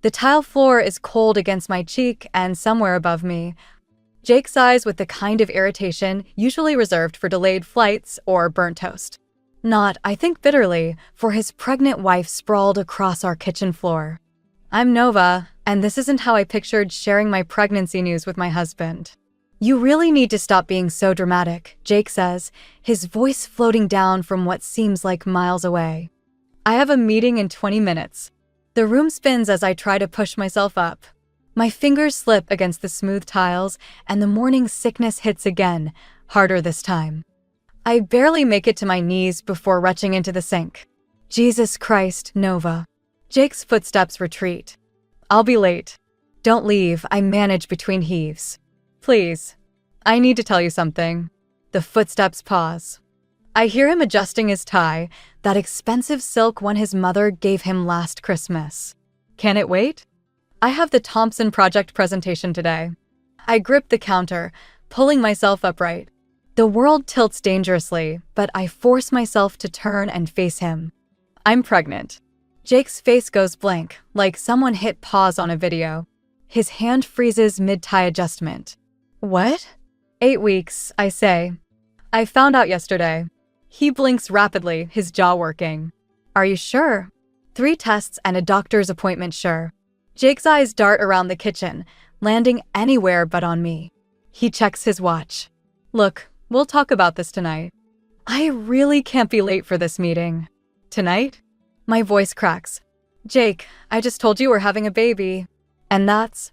The tile floor is cold against my cheek and somewhere above me. Jake sighs with the kind of irritation usually reserved for delayed flights or burnt toast. Not, I think bitterly, for his pregnant wife sprawled across our kitchen floor. I'm Nova, and this isn't how I pictured sharing my pregnancy news with my husband. You really need to stop being so dramatic, Jake says, his voice floating down from what seems like miles away. I have a meeting in 20 minutes. The room spins as I try to push myself up. My fingers slip against the smooth tiles, and the morning sickness hits again, harder this time. I barely make it to my knees before retching into the sink. Jesus Christ, Nova. Jake's footsteps retreat. I'll be late. Don't leave, I manage between heaves. Please. I need to tell you something. The footsteps pause. I hear him adjusting his tie, that expensive silk one his mother gave him last Christmas. Can it wait? I have the Thompson project presentation today. I grip the counter, pulling myself upright. The world tilts dangerously, but I force myself to turn and face him. I'm pregnant. Jake's face goes blank, like someone hit pause on a video. His hand freezes mid-tie adjustment. What? 8 weeks, I say. I found out yesterday. He blinks rapidly, his jaw working. Are you sure? 3 tests and a doctor's appointment, sure. Jake's eyes dart around the kitchen, landing anywhere but on me. He checks his watch. Look, we'll talk about this tonight. I really can't be late for this meeting. Tonight? My voice cracks. Jake, I just told you we're having a baby. And that's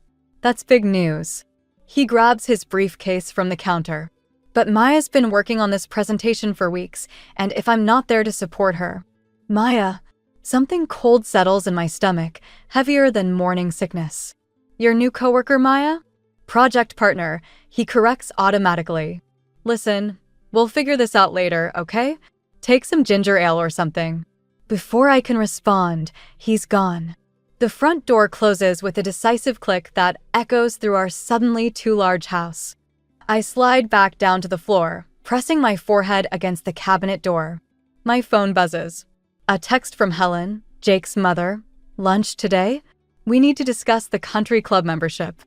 big news. He grabs his briefcase from the counter. But Maya's been working on this presentation for weeks, and if I'm not there to support her... Maya, something cold settles in my stomach, heavier than morning sickness. Your new coworker, Maya? Project partner, he corrects automatically. Listen, we'll figure this out later, okay? Take some ginger ale or something. Before I can respond, he's gone. The front door closes with a decisive click that echoes through our suddenly too large house. I slide back down to the floor, pressing my forehead against the cabinet door. My phone buzzes. A text from Helen, Jake's mother. Lunch today? We need to discuss the country club membership.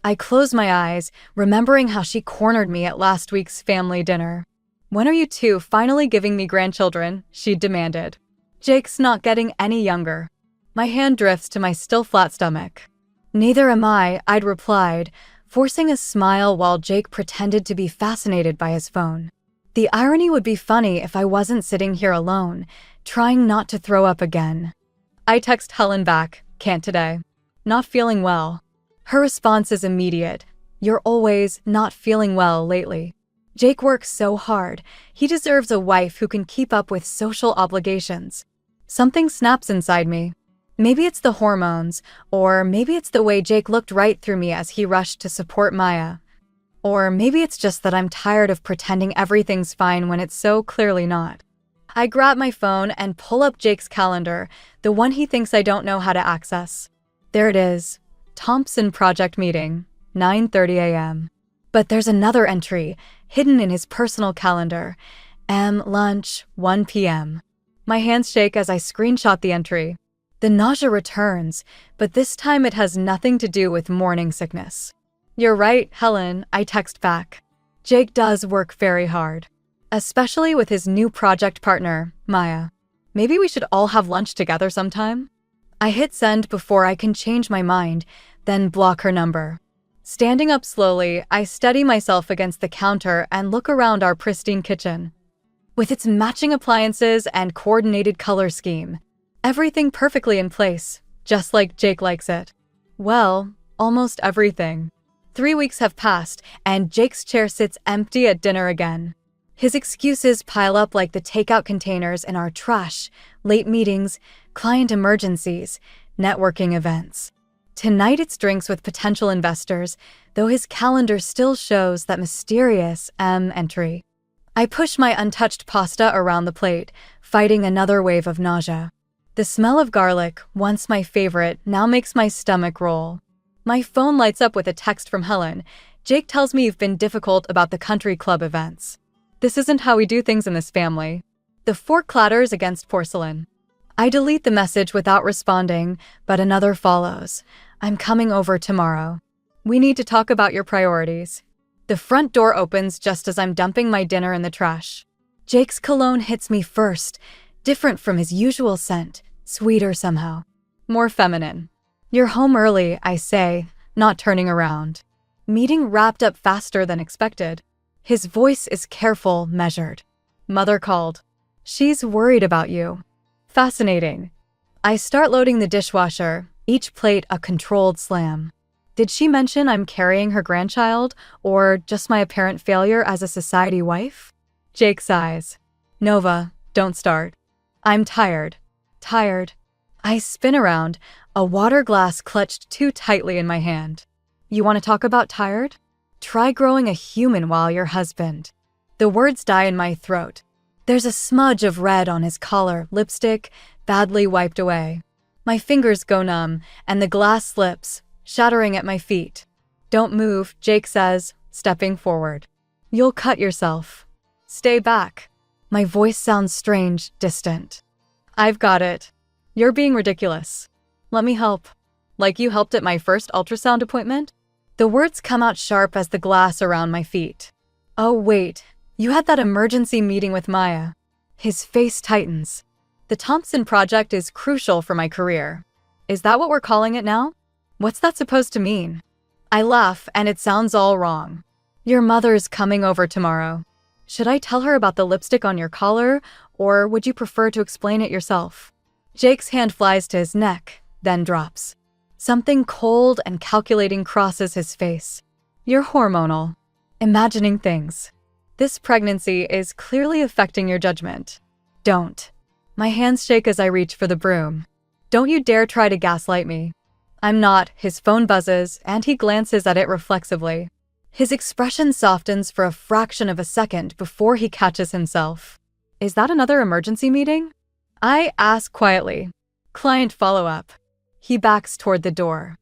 I close my eyes, remembering how she cornered me at last week's family dinner. When are you two finally giving me grandchildren? She demanded. Jake's not getting any younger. My hand drifts to my still flat stomach. Neither am I, I'd replied, forcing a smile while Jake pretended to be fascinated by his phone. The irony would be funny if I wasn't sitting here alone, trying not to throw up again. I text Helen back, can't today. Not feeling well. Her response is immediate. You're always not feeling well lately. Jake works so hard. He deserves a wife who can keep up with social obligations. Something snaps inside me. Maybe it's the hormones, or maybe it's the way Jake looked right through me as he rushed to support Maya. Or maybe it's just that I'm tired of pretending everything's fine when it's so clearly not. I grab my phone and pull up Jake's calendar, the one he thinks I don't know how to access. There it is. Thompson project meeting, 9:30 a.m. But there's another entry, hidden in his personal calendar. Lunch, 1 p.m. My hands shake as I screenshot the entry. The nausea returns, but this time it has nothing to do with morning sickness. You're right, Helen, I text back. Jake does work very hard. Especially with his new project partner, Maya. Maybe we should all have lunch together sometime? I hit send before I can change my mind, then block her number. Standing up slowly, I steady myself against the counter and look around our pristine kitchen. With its matching appliances and coordinated color scheme. Everything perfectly in place, just like Jake likes it. Well, almost everything. 3 weeks have passed, and Jake's chair sits empty at dinner again. His excuses pile up like the takeout containers in our trash, late meetings, client emergencies, networking events. Tonight it's drinks with potential investors, though his calendar still shows that mysterious M entry. I push my untouched pasta around the plate, fighting another wave of nausea. The smell of garlic, once my favorite, now makes my stomach roll. My phone lights up with a text from Helen. Jake tells me you've been difficult about the country club events. This isn't how we do things in this family. The fork clatters against porcelain. I delete the message without responding, but another follows. I'm coming over tomorrow. We need to talk about your priorities. The front door opens just as I'm dumping my dinner in the trash. Jake's cologne hits me first, different from his usual scent, sweeter somehow. More feminine. You're home early, I say, not turning around. Meeting wrapped up faster than expected. His voice is careful, measured. Mother called. She's worried about you. Fascinating. I start loading the dishwasher, each plate a controlled slam. Did she mention I'm carrying her grandchild, or just my apparent failure as a society wife? Jake sighs. Nova, don't start. I'm tired. Tired. I spin around, a water glass clutched too tightly in my hand. You want to talk about tired? Try growing a human while your husband. The words die in my throat. There's a smudge of red on his collar, lipstick, badly wiped away. My fingers go numb, and the glass slips, shattering at my feet. Don't move, Jake says, stepping forward. You'll cut yourself. Stay back. My voice sounds strange, distant. I've got it. You're being ridiculous. Let me help. Like you helped at my first ultrasound appointment? The words come out sharp as the glass around my feet. Oh, wait. You had that emergency meeting with Maya. His face tightens. The Thompson Project is crucial for my career. Is that what we're calling it now? What's that supposed to mean? I laugh, and it sounds all wrong. Your mother's coming over tomorrow. Should I tell her about the lipstick on your collar, or would you prefer to explain it yourself? Jake's hand flies to his neck, then drops. Something cold and calculating crosses his face. You're hormonal. Imagining things. This pregnancy is clearly affecting your judgment. Don't. My hands shake as I reach for the broom. Don't you dare try to gaslight me. I'm not. His phone buzzes, and he glances at it reflexively. His expression softens for a fraction of a second before he catches himself. Is that another emergency meeting? I ask quietly. Client follow-up. He backs toward the door.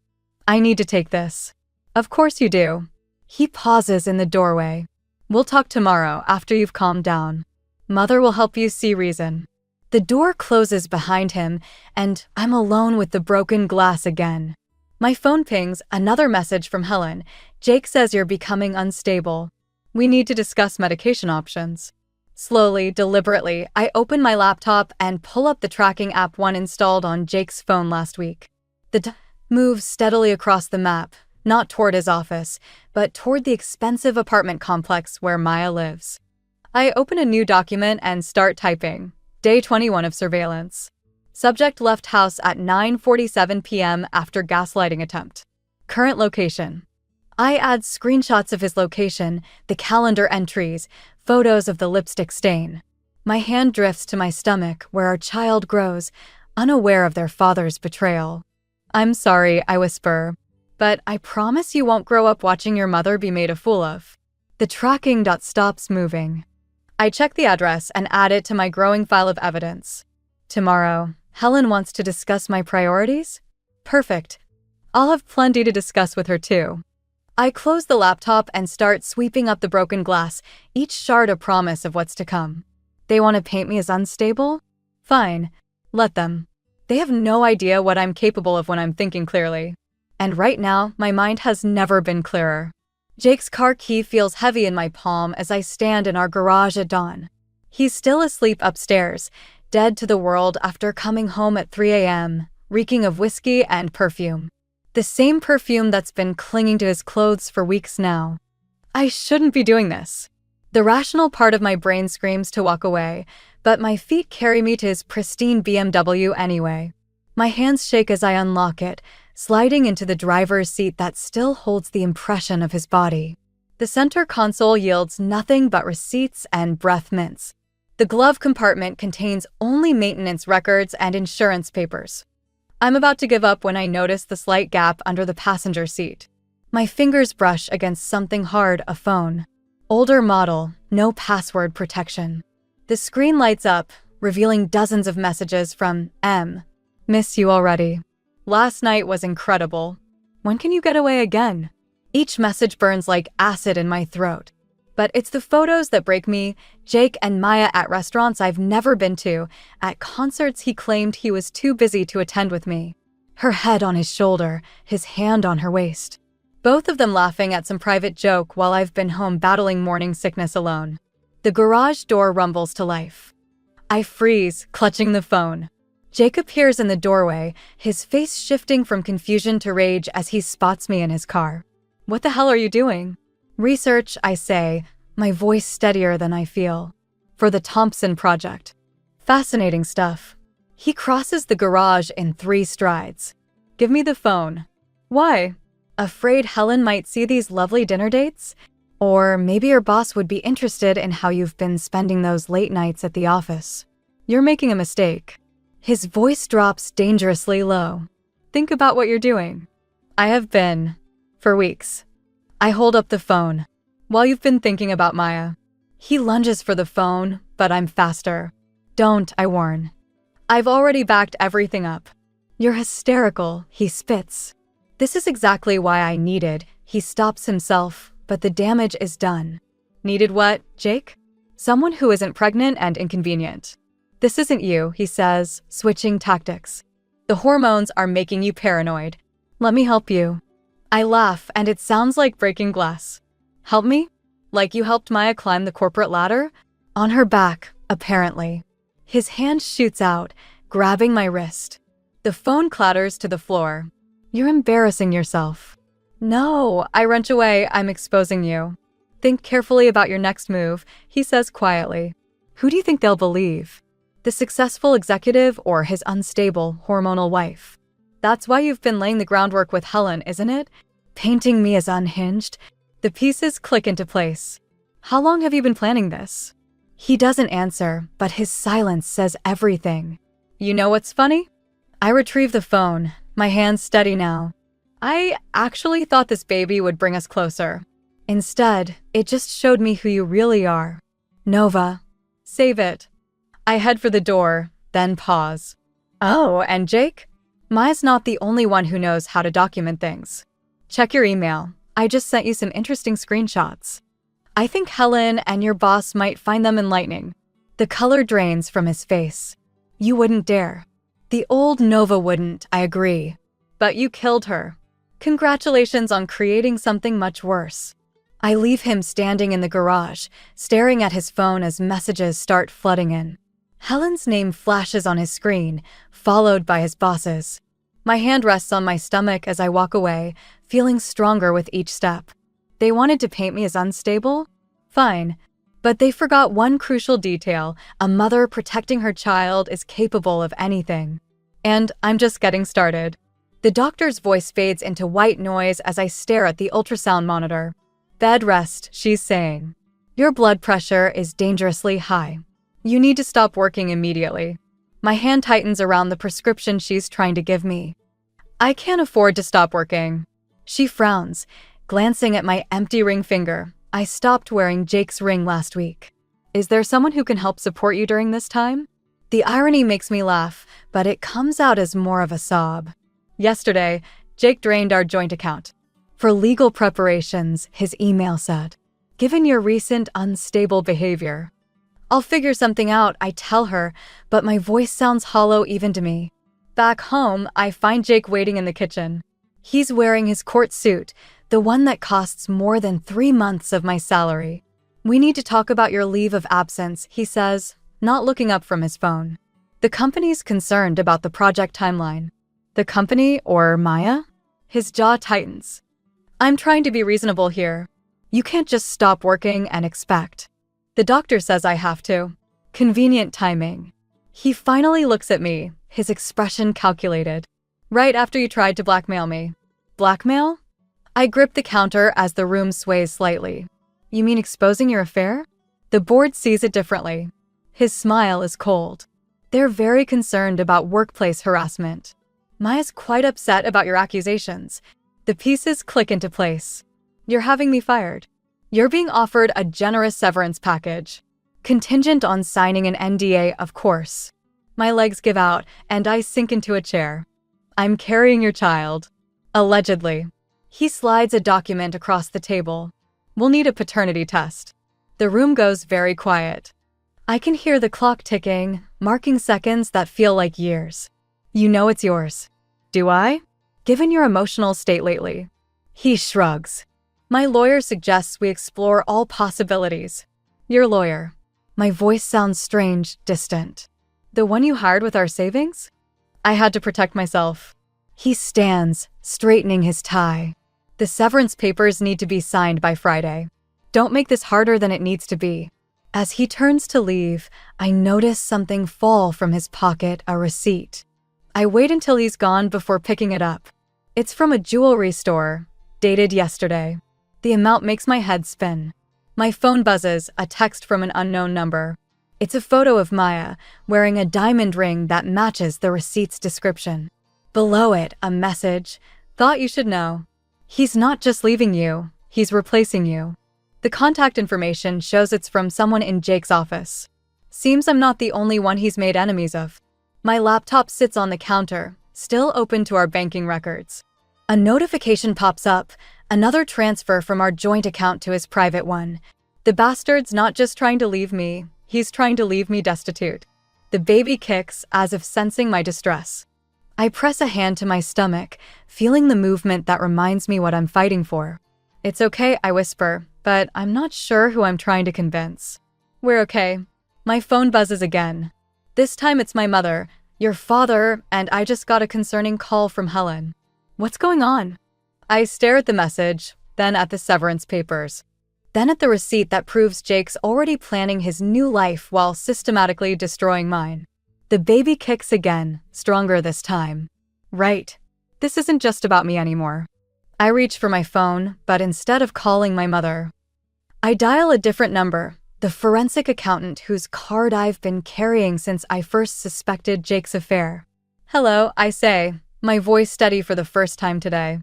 I need to take this. Of course you do. He pauses in the doorway. We'll talk tomorrow after you've calmed down. Mother will help you see reason. The door closes behind him, and I'm alone with the broken glass again. My phone pings another message from Helen. Jake says you're becoming unstable. We need to discuss medication options. Slowly, deliberately, I open my laptop and pull up the tracking app one installed on Jake's phone last week. The moves steadily across the map, not toward his office, but toward the expensive apartment complex where Maya lives. I open a new document and start typing. Day 21 of surveillance. Subject left house at 9:47 p.m. after gaslighting attempt. Current location. I add screenshots of his location, the calendar entries, photos of the lipstick stain. My hand drifts to my stomach where our child grows, unaware of their father's betrayal. I'm sorry, I whisper, but I promise you won't grow up watching your mother be made a fool of. The tracking dot stops moving. I check the address and add it to my growing file of evidence. Tomorrow, Helen wants to discuss my priorities? Perfect. I'll have plenty to discuss with her too. I close the laptop and start sweeping up the broken glass, each shard a promise of what's to come. They want to paint me as unstable? Fine. Let them. They have no idea what I'm capable of when I'm thinking clearly. And right now, my mind has never been clearer. Jake's car key feels heavy in my palm as I stand in our garage at dawn. He's still asleep upstairs, dead to the world after coming home at 3 a.m., reeking of whiskey and perfume. The same perfume that's been clinging to his clothes for weeks now. I shouldn't be doing this. The rational part of my brain screams to walk away, but my feet carry me to his pristine BMW anyway. My hands shake as I unlock it, sliding into the driver's seat that still holds the impression of his body. The center console yields nothing but receipts and breath mints. The glove compartment contains only maintenance records and insurance papers. I'm about to give up when I notice the slight gap under the passenger seat. My fingers brush against something hard, a phone. Older model, no password protection. The screen lights up, revealing dozens of messages from M. Miss you already. Last night was incredible. When can you get away again? Each message burns like acid in my throat. But it's the photos that break me. Jake and Maya at restaurants I've never been to, at concerts he claimed he was too busy to attend with me. Her head on his shoulder, his hand on her waist. Both of them laughing at some private joke while I've been home battling morning sickness alone. The garage door rumbles to life. I freeze, clutching the phone. Jake appears in the doorway, his face shifting from confusion to rage as he spots me in his car. "What the hell are you doing?" "Research," I say, my voice steadier than I feel. "For the Thompson project." "Fascinating stuff." He crosses the garage in 3 strides. "Give me the phone." "Why?" "Afraid Helen might see these lovely dinner dates? Or maybe your boss would be interested in how you've been spending those late nights at the office." "You're making a mistake." His voice drops dangerously low. "Think about what you're doing." "I have been. For weeks." I hold up the phone. "While you've been thinking about Maya." He lunges for the phone, but I'm faster. "Don't," I warn. "I've already backed everything up." "You're hysterical," he spits. This is exactly why I needed. He stops himself, but the damage is done. "Needed what, Jake?" "Someone who isn't pregnant and inconvenient." "This isn't you," he says, switching tactics. "The hormones are making you paranoid. Let me help you." I laugh, and it sounds like breaking glass. "Help me? Like you helped Maya climb the corporate ladder?" "On her back, apparently." His hand shoots out, grabbing my wrist. The phone clatters to the floor. "You're embarrassing yourself." "No," I wrench away. "I'm exposing you." "Think carefully about your next move," he says quietly. "Who do you think they'll believe? The successful executive or his unstable, hormonal wife? That's why you've been laying the groundwork with Helen, isn't it? Painting me as unhinged." The pieces click into place. "How long have you been planning this?" He doesn't answer, but his silence says everything. "You know what's funny?" I retrieve the phone, my hands steady now. "I actually thought this baby would bring us closer. Instead, it just showed me who you really are." "Nova." "Save it." I head for the door, then pause. "Oh, and Jake?" "Maya's not the only one who knows how to document things. Check your email. I just sent you some interesting screenshots. I think Helen and your boss might find them enlightening." The color drains from his face. "You wouldn't dare." "The old Nova wouldn't, I agree. But you killed her. Congratulations on creating something much worse." I leave him standing in the garage, staring at his phone as messages start flooding in. Helen's name flashes on his screen, followed by his boss's. My hand rests on my stomach as I walk away, feeling stronger with each step. They wanted to paint me as unstable? Fine. But they forgot one crucial detail: a mother protecting her child is capable of anything. And I'm just getting started. The doctor's voice fades into white noise as I stare at the ultrasound monitor. "Bed rest," she's saying. "Your blood pressure is dangerously high. You need to stop working immediately." My hand tightens around the prescription she's trying to give me. "I can't afford to stop working." She frowns, glancing at my empty ring finger. "I stopped wearing Jake's ring last week. Is there someone who can help support you during this time?" The irony makes me laugh, but it comes out as more of a sob. "Yesterday, Jake drained our joint account." "For legal preparations," his email said. "Given your recent unstable behavior." "I'll figure something out," I tell her, but my voice sounds hollow even to me. Back home, I find Jake waiting in the kitchen. He's wearing his court suit, the one that costs more than 3 months of my salary. "We need to talk about your leave of absence," he says, not looking up from his phone. "The company's concerned about the project timeline." "The company or Maya?" His jaw tightens. "I'm trying to be reasonable here. You can't just stop working and expect." "The doctor says I have to." Convenient timing. He finally looks at me, his expression calculated. "Right after you tried to blackmail me." "Blackmail?" I grip the counter as the room sways slightly. "You mean exposing your affair?" The board sees it differently. His smile is cold. "They're very concerned about workplace harassment." "Maya's quite upset about your accusations." The pieces click into place. "You're having me fired." "You're being offered a generous severance package. Contingent on signing an NDA, of course." My legs give out, and I sink into a chair. "I'm carrying your child." "Allegedly." He slides a document across the table. "We'll need a paternity test." The room goes very quiet. I can hear the clock ticking, marking seconds that feel like years. You know it's yours. Do I? Given your emotional state lately. He shrugs. My lawyer suggests we explore all possibilities. Your lawyer. My voice sounds strange, distant. The one you hired with our savings? I had to protect myself. He stands, straightening his tie. The severance papers need to be signed by Friday. Don't make this harder than it needs to be. As he turns to leave, I notice something fall from his pocket, a receipt. I wait until he's gone before picking it up. It's from a jewelry store, dated yesterday. The amount makes my head spin. My phone buzzes, a text from an unknown number. It's a photo of Maya, wearing a diamond ring that matches the receipt's description. Below it, a message, "Thought you should know. He's not just leaving you, he's replacing you." The contact information shows it's from someone in Jake's office. Seems I'm not the only one he's made enemies of. My laptop sits on the counter, still open to our banking records. A notification pops up, another transfer from our joint account to his private one. The bastard's not just trying to leave me, he's trying to leave me destitute. The baby kicks, as if sensing my distress. I press a hand to my stomach, feeling the movement that reminds me what I'm fighting for. It's okay, I whisper, but I'm not sure who I'm trying to convince. We're okay. My phone buzzes again. This time it's my mother, your father, and I just got a concerning call from Helen. What's going on? I stare at the message, then at the severance papers. Then at the receipt that proves Jake's already planning his new life while systematically destroying mine. The baby kicks again, stronger this time. Right. This isn't just about me anymore. I reach for my phone, but instead of calling my mother, I dial a different number, the forensic accountant whose card I've been carrying since I first suspected Jake's affair. Hello, I say, my voice steady for the first time today.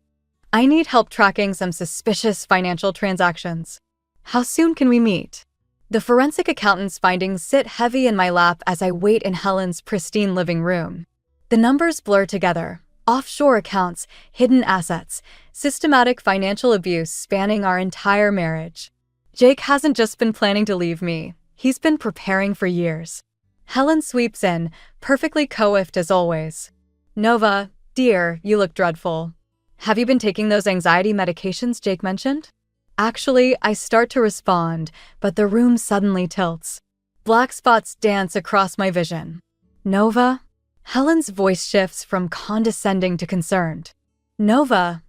I need help tracking some suspicious financial transactions. How soon can we meet? The forensic accountant's findings sit heavy in my lap as I wait in Helen's pristine living room. The numbers blur together. Offshore accounts, hidden assets, systematic financial abuse spanning our entire marriage. Jake hasn't just been planning to leave me. He's been preparing for years. Helen sweeps in, perfectly coiffed as always. Nova, dear, you look dreadful. Have you been taking those anxiety medications Jake mentioned? Actually, I start to respond, but the room suddenly tilts. Black spots dance across my vision. Nova? Helen's voice shifts from condescending to concerned. Nova.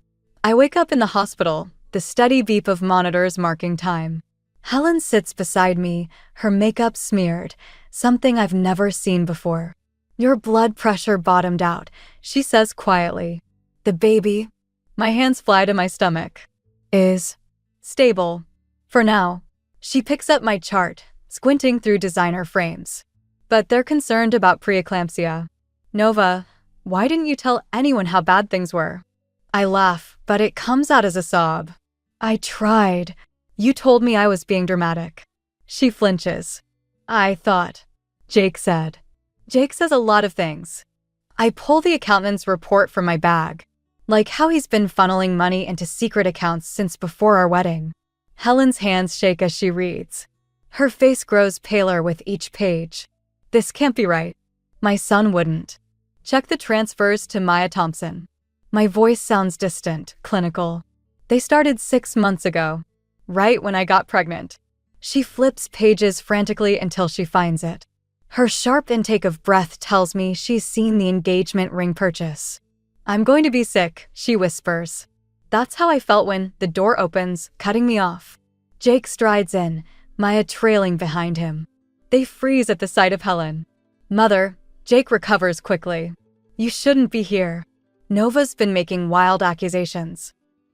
I wake up in the hospital, the steady beep of monitors marking time. Helen sits beside me, her makeup smeared, something I've never seen before. Your blood pressure bottomed out, she says quietly. The baby, my hands fly to my stomach, is stable. For now. She picks up my chart, squinting through designer frames. But they're concerned about preeclampsia. Nova, why didn't you tell anyone how bad things were? I laugh, but it comes out as a sob. I tried. You told me I was being dramatic. She flinches. I thought. Jake said. Jake says a lot of things. I pull the accountant's report from my bag. Like how he's been funneling money into secret accounts since before our wedding. Helen's hands shake as she reads. Her face grows paler with each page. This can't be right. My son wouldn't. Check the transfers to Maya Thompson. My voice sounds distant, clinical. They started 6 months ago, right when I got pregnant. She flips pages frantically until she finds it. Her sharp intake of breath tells me she's seen the engagement ring purchase. I'm going to be sick, she whispers. That's how I felt when the door opens, cutting me off. Jake strides in, Maya trailing behind him. They freeze at the sight of Helen. Mother, Jake recovers quickly. You shouldn't be here. Nova's been making wild accusations.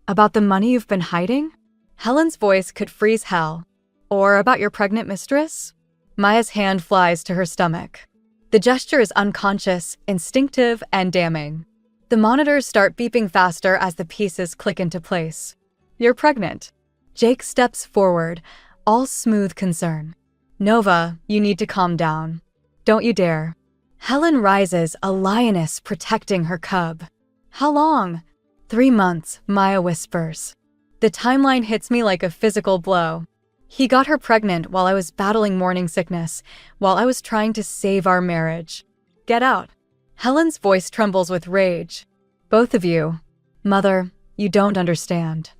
About the money you've been hiding? Helen's voice could freeze hell. Or about your pregnant mistress? Maya's hand flies to her stomach. The gesture is unconscious, instinctive, and damning. The monitors start beeping faster as the pieces click into place. You're pregnant. Jake steps forward, all smooth concern. Nova, you need to calm down. Don't you dare. Helen rises, a lioness protecting her cub. How long? 3 months, Maya whispers. The timeline hits me like a physical blow. He got her pregnant while I was battling morning sickness, while I was trying to save our marriage. Get out. Helen's voice trembles with rage. Both of you. Mother, you don't understand.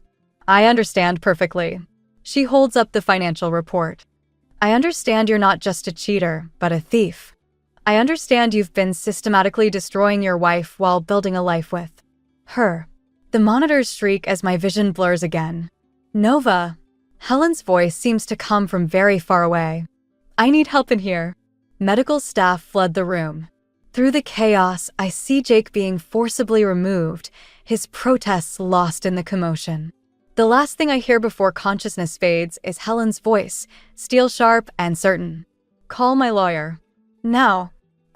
I understand perfectly. She holds up the financial report. I understand you're not just a cheater, but a thief. I understand you've been systematically destroying your wife while building a life with her. The monitors shriek as my vision blurs again. Nova. Helen's voice seems to come from very far away. I need help in here. Medical staff flood the room. Through the chaos, I see Jake being forcibly removed, his protests lost in the commotion. The last thing I hear before consciousness fades is Helen's voice, steel sharp and certain. Call my lawyer. Now.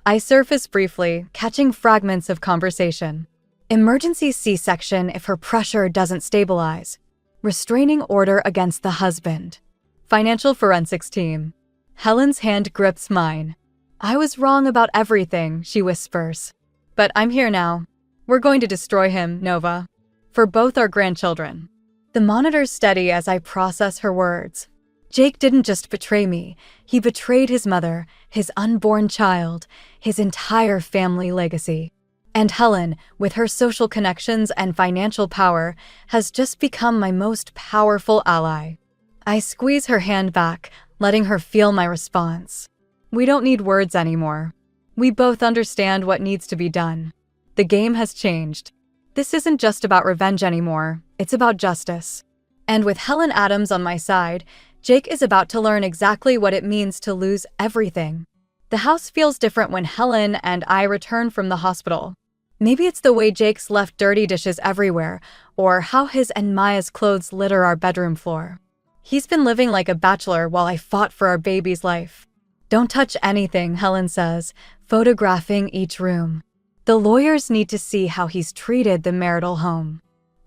I surface briefly, catching fragments of conversation. Emergency C-section if her pressure doesn't stabilize. Restraining order against the husband. Financial forensics team. Helen's hand grips mine. I was wrong about everything, she whispers. But I'm here now. We're going to destroy him, Nova. For both our grandchildren. The monitors steady as I process her words. Jake didn't just betray me. He betrayed his mother, his unborn child, his entire family legacy. And Helen, with her social connections and financial power, has just become my most powerful ally. I squeeze her hand back, letting her feel my response. We don't need words anymore. We both understand what needs to be done. The game has changed. This isn't just about revenge anymore. It's about justice. And with Helen Adams on my side, Jake is about to learn exactly what it means to lose everything. The house feels different when Helen and I return from the hospital. Maybe it's the way Jake's left dirty dishes everywhere, or how his and Maya's clothes litter our bedroom floor. He's been living like a bachelor while I fought for our baby's life. Don't touch anything, Helen says, photographing each room. The lawyers need to see how he's treated the marital home.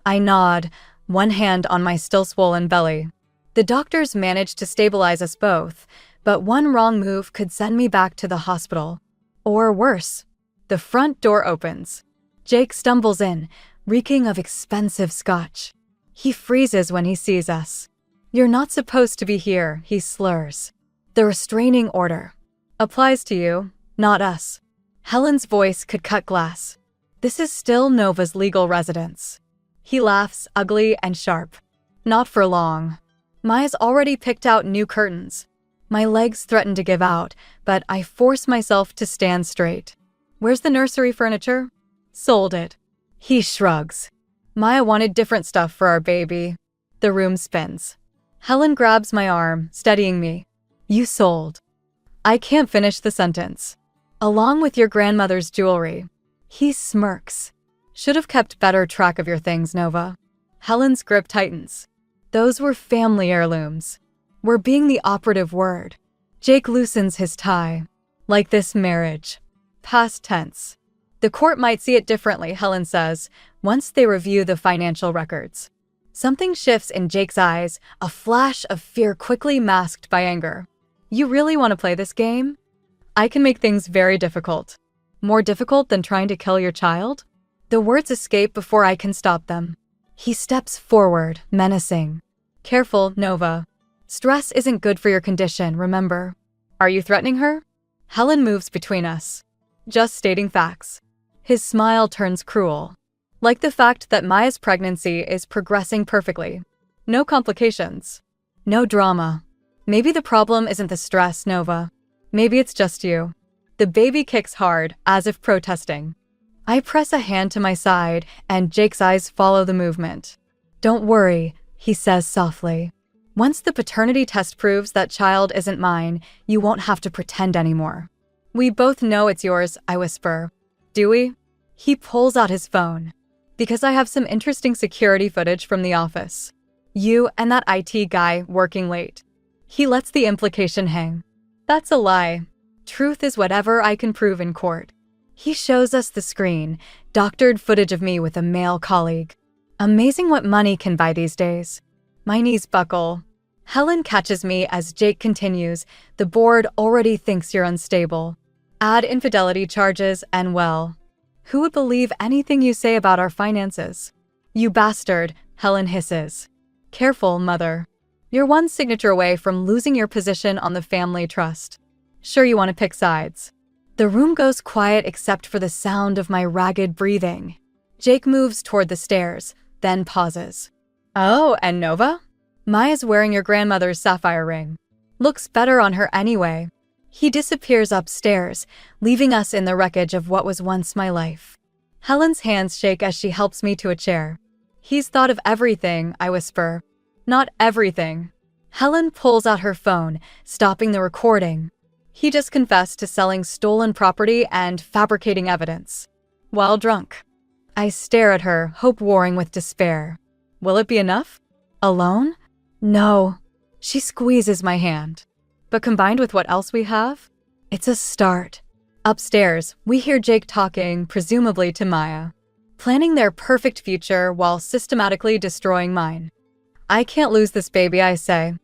I nod, one hand on my still swollen belly. The doctors managed to stabilize us both, but one wrong move could send me back to the hospital. Or worse. The front door opens. Jake stumbles in, reeking of expensive scotch. He freezes when he sees us. You're not supposed to be here, he slurs. The restraining order applies to you, not us. Helen's voice could cut glass. This is still Nova's legal residence. He laughs, ugly and sharp. Not for long. Maya's already picked out new curtains. My legs threaten to give out, but I force myself to stand straight. Where's the nursery furniture? Sold it. He shrugs. Maya wanted different stuff for our baby. The room spins. Helen grabs my arm, steadying me. You sold. I can't finish the sentence. Along with your grandmother's jewelry. He smirks. Should have kept better track of your things, Nova. Helen's grip tightens. Those were family heirlooms. We're being the operative word. Jake loosens his tie. Like this marriage. Past tense. The court might see it differently, Helen says, once they review the financial records. Something shifts in Jake's eyes, a flash of fear quickly masked by anger. You really want to play this game? I can make things very difficult. More difficult than trying to kill your child? The words escape before I can stop them. He steps forward, menacing. Careful, Nova. Stress isn't good for your condition, remember. Are you threatening her? Helen moves between us. Just stating facts. His smile turns cruel. Like the fact that Maya's pregnancy is progressing perfectly. No complications. No drama. Maybe the problem isn't the stress, Nova. Maybe it's just you. The baby kicks hard, as if protesting. I press a hand to my side, and Jake's eyes follow the movement. Don't worry, he says softly. Once the paternity test proves that child isn't mine, you won't have to pretend anymore. We both know it's yours, I whisper. Do we? He pulls out his phone. Because I have some interesting security footage from the office. You and that IT guy working late. He lets the implication hang. That's a lie. Truth is whatever I can prove in court. He shows us the screen, doctored footage of me with a male colleague. Amazing what money can buy these days. My knees buckle. Helen catches me as Jake continues, the board already thinks you're unstable. Add infidelity charges and well. Who would believe anything you say about our finances? You bastard, Helen hisses. Careful, mother. You're one signature away from losing your position on the family trust. Sure you want to pick sides. The room goes quiet except for the sound of my ragged breathing. Jake moves toward the stairs, then pauses. Oh, and Nova? Maya's wearing your grandmother's sapphire ring. Looks better on her anyway. He disappears upstairs, leaving us in the wreckage of what was once my life. Helen's hands shake as she helps me to a chair. He's thought of everything, I whisper. Not everything. Helen pulls out her phone, stopping the recording. He just confessed to selling stolen property and fabricating evidence. While drunk. I stare at her, hope warring with despair. Will it be enough? Alone? No. She squeezes my hand. But combined with what else we have? It's a start. Upstairs, we hear Jake talking, presumably to Maya. Planning their perfect future while systematically destroying mine. I can't lose this baby, I say.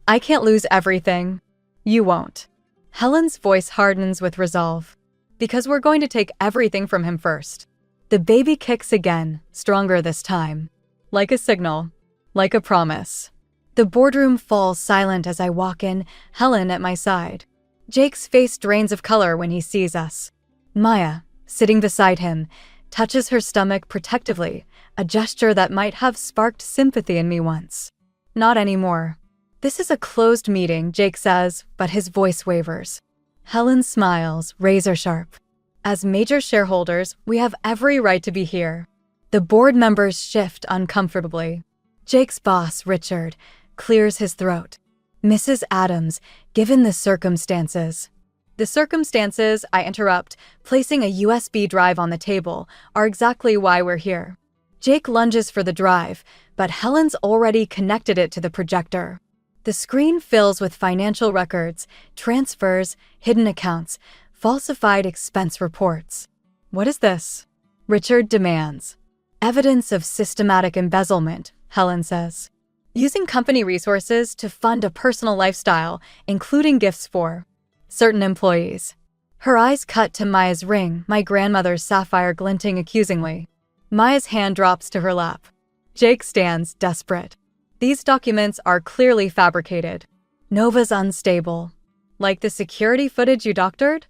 I can't lose everything. You won't. Helen's voice hardens with resolve. Because we're going to take everything from him first. The baby kicks again, stronger this time. Like a signal. Like a promise. The boardroom falls silent as I walk in, Helen at my side. Jake's face drains of color when he sees us. Maya, sitting beside him, touches her stomach protectively, a gesture that might have sparked sympathy in me once. Not anymore. This is a closed meeting, Jake says, but his voice wavers. Helen smiles, razor sharp. As major shareholders, we have every right to be here. The board members shift uncomfortably. Jake's boss, Richard, clears his throat. Mrs. Adams, given the circumstances. The circumstances, I interrupt, placing a USB drive on the table, are exactly why we're here. Jake lunges for the drive, but Helen's already connected it to the projector. The screen fills with financial records, transfers, hidden accounts, falsified expense reports. What is this? Richard demands. Evidence of systematic embezzlement, Helen says. Using company resources to fund a personal lifestyle, including gifts for certain employees. Her eyes cut to Maya's ring, my grandmother's sapphire glinting accusingly. Maya's hand drops to her lap. Jake stands, desperate. These documents are clearly fabricated. Nova's unstable. Like the security footage you doctored?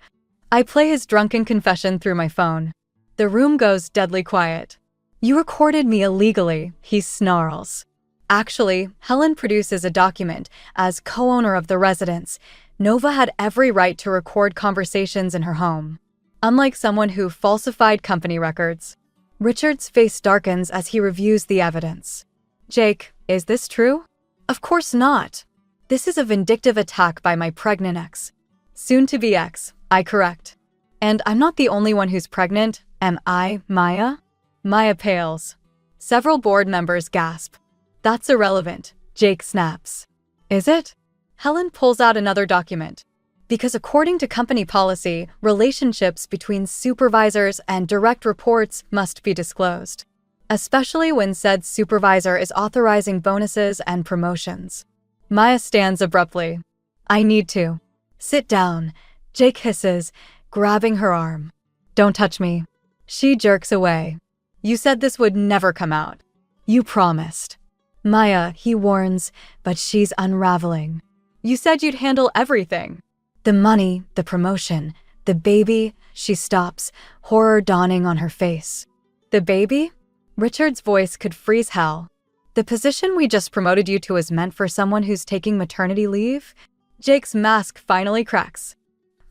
I play his drunken confession through my phone. The room goes deadly quiet. You recorded me illegally, he snarls. Actually, Helen produces a document. As co-owner of the residence, Nova had every right to record conversations in her home. Unlike someone who falsified company records. Richard's face darkens as he reviews the evidence. Jake, is this true? Of course not. This is a vindictive attack by my pregnant ex. Soon-to-be ex, I correct. And I'm not the only one who's pregnant, am I, Maya? Maya pales. Several board members gasp. That's irrelevant, Jake snaps. Is it? Helen pulls out another document. Because according to company policy, relationships between supervisors and direct reports must be disclosed. Especially when said supervisor is authorizing bonuses and promotions. Maya stands abruptly. I need to. Sit down, Jake hisses, grabbing her arm. Don't touch me. She jerks away. You said this would never come out. You promised. Maya, he warns, but she's unraveling. You said you'd handle everything. The money, the promotion, the baby, she stops, horror dawning on her face. The baby? Richard's voice could freeze hell. The position we just promoted you to is meant for someone who's taking maternity leave? Jake's mask finally cracks.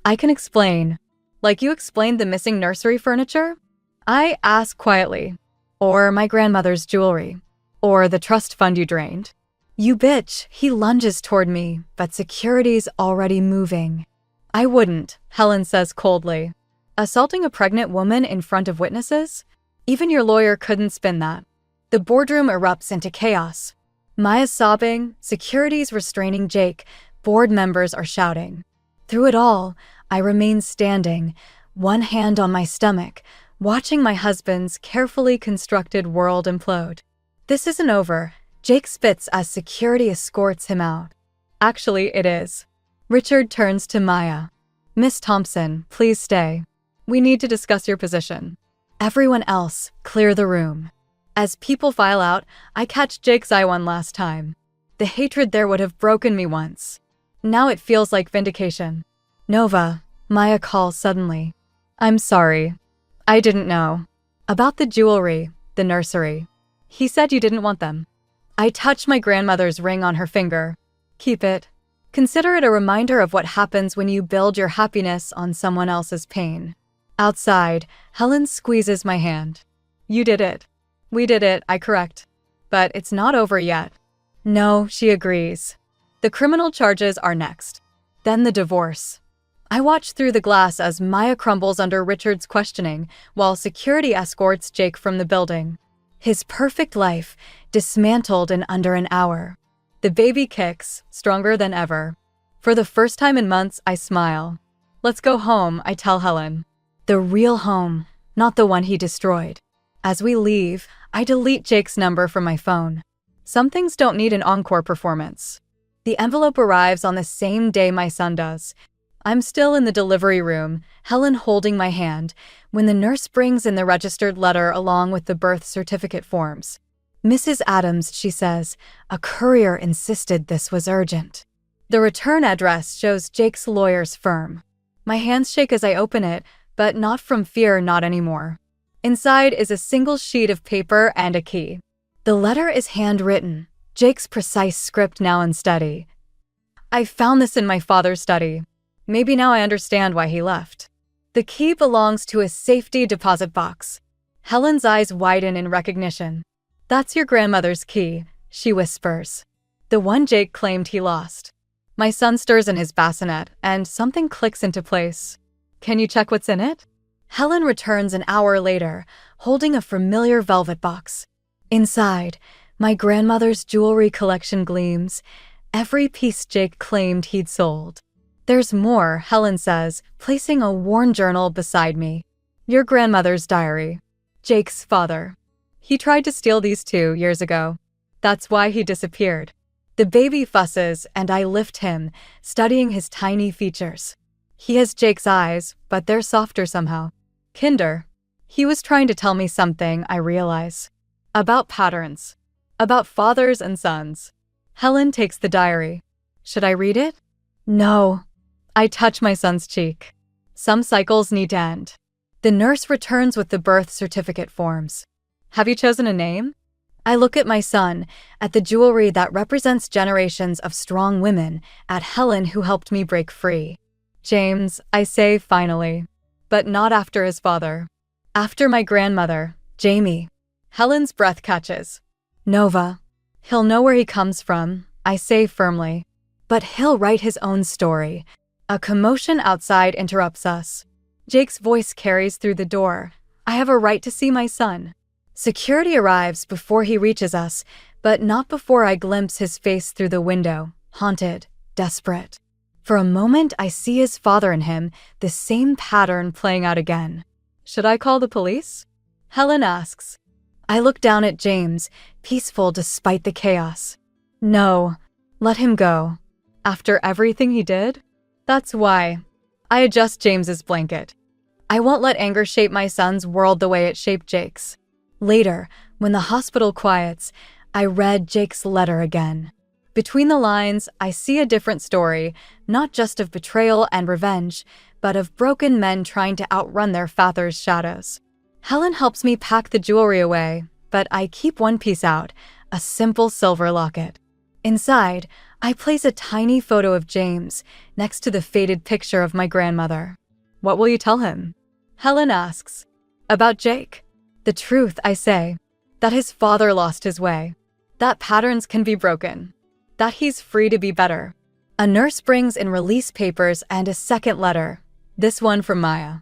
I can explain. Like you explained the missing nursery furniture? I ask quietly. Or my grandmother's jewelry. Or the trust fund you drained. You bitch, he lunges toward me, but security's already moving. I wouldn't, Helen says coldly. Assaulting a pregnant woman in front of witnesses? Even your lawyer couldn't spin that. The boardroom erupts into chaos. Maya's sobbing, security's restraining Jake, board members are shouting. Through it all, I remain standing, one hand on my stomach, watching my husband's carefully constructed world implode. This isn't over. Jake spits as security escorts him out. Actually, it is. Richard turns to Maya. Miss Thompson, please stay. We need to discuss your position. Everyone else, clear the room. As people file out, I catch Jake's eye one last time. The hatred there would have broken me once. Now it feels like vindication. Nova, Maya calls suddenly. I'm sorry. I didn't know. About the jewelry, the nursery. He said you didn't want them. I touch my grandmother's ring on her finger. Keep it. Consider it a reminder of what happens when you build your happiness on someone else's pain. Outside, Helen squeezes my hand. You did it. We did it, I correct. But it's not over yet. No, she agrees. The criminal charges are next. Then the divorce. I watch through the glass as Maya crumbles under Richard's questioning while security escorts Jake from the building. His perfect life dismantled in under an hour. The baby kicks, stronger than ever. For the first time in months, I smile. Let's go home, I tell Helen. The real home, not the one he destroyed. As we leave, I delete Jake's number from my phone. Some things don't need an encore performance. The envelope arrives on the same day my son does. I'm still in the delivery room, Helen holding my hand, when the nurse brings in the registered letter along with the birth certificate forms. Mrs. Adams, she says, a courier insisted this was urgent. The return address shows Jake's lawyer's firm. My hands shake as I open it, but not from fear, not anymore. Inside is a single sheet of paper and a key. The letter is handwritten, Jake's precise script now unsteady. I found this in my father's study. Maybe now I understand why he left. The key belongs to a safety deposit box. Helen's eyes widen in recognition. That's your grandmother's key, she whispers. The one Jake claimed he lost. My son stirs in his bassinet, and something clicks into place. Can you check what's in it? Helen returns an hour later, holding a familiar velvet box. Inside, my grandmother's jewelry collection gleams, every piece Jake claimed he'd sold. There's more, Helen says, placing a worn journal beside me. Your grandmother's diary. Jake's father. He tried to steal these 2 years ago. That's why he disappeared. The baby fusses, and I lift him, studying his tiny features. He has Jake's eyes, but they're softer somehow. Kinder. He was trying to tell me something, I realize. About patterns. About fathers and sons. Helen takes the diary. Should I read it? No. I touch my son's cheek. Some cycles need to end. The nurse returns with the birth certificate forms. Have you chosen a name? I look at my son, at the jewelry that represents generations of strong women, at Helen who helped me break free. James, I say finally. But not after his father. After my grandmother, Jamie. Helen's breath catches. Nova. He'll know where he comes from, I say firmly. But he'll write his own story. A commotion outside interrupts us. Jake's voice carries through the door. I have a right to see my son. Security arrives before he reaches us, but not before I glimpse his face through the window, haunted, desperate. For a moment, I see his father in him, the same pattern playing out again. Should I call the police? Helen asks. I look down at James, peaceful despite the chaos. No, let him go. After everything he did? That's why. I adjust James's blanket. I won't let anger shape my son's world the way it shaped Jake's. Later, when the hospital quiets, I read Jake's letter again. Between the lines, I see a different story, not just of betrayal and revenge, but of broken men trying to outrun their father's shadows. Helen helps me pack the jewelry away, but I keep one piece out, a simple silver locket. Inside, I place a tiny photo of James next to the faded picture of my grandmother. What will you tell him? Helen asks. About Jake. The truth, I say. That his father lost his way. That patterns can be broken. That he's free to be better. A nurse brings in release papers and a second letter. This one from Maya.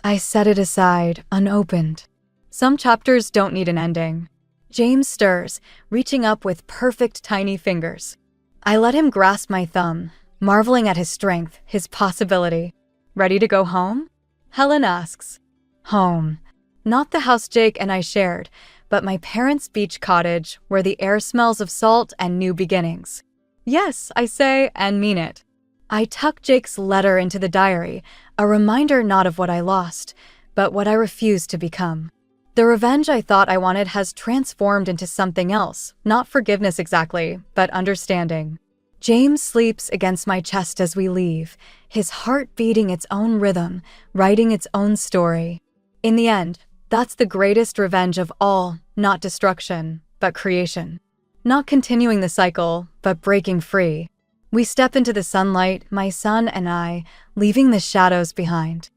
I set it aside, unopened. Some chapters don't need an ending. James stirs, reaching up with perfect tiny fingers. I let him grasp my thumb, marveling at his strength, his possibility. Ready to go home? Helen asks. Home. Not the house Jake and I shared, but my parents' beach cottage where the air smells of salt and new beginnings. Yes, I say and mean it. I tuck Jake's letter into the diary, a reminder not of what I lost, but what I refused to become. The revenge I thought I wanted has transformed into something else, not forgiveness exactly, but understanding. James sleeps against my chest as we leave, his heart beating its own rhythm, writing its own story. In the end, that's the greatest revenge of all, not destruction, but creation. Not continuing the cycle, but breaking free. We step into the sunlight, my son and I, leaving the shadows behind.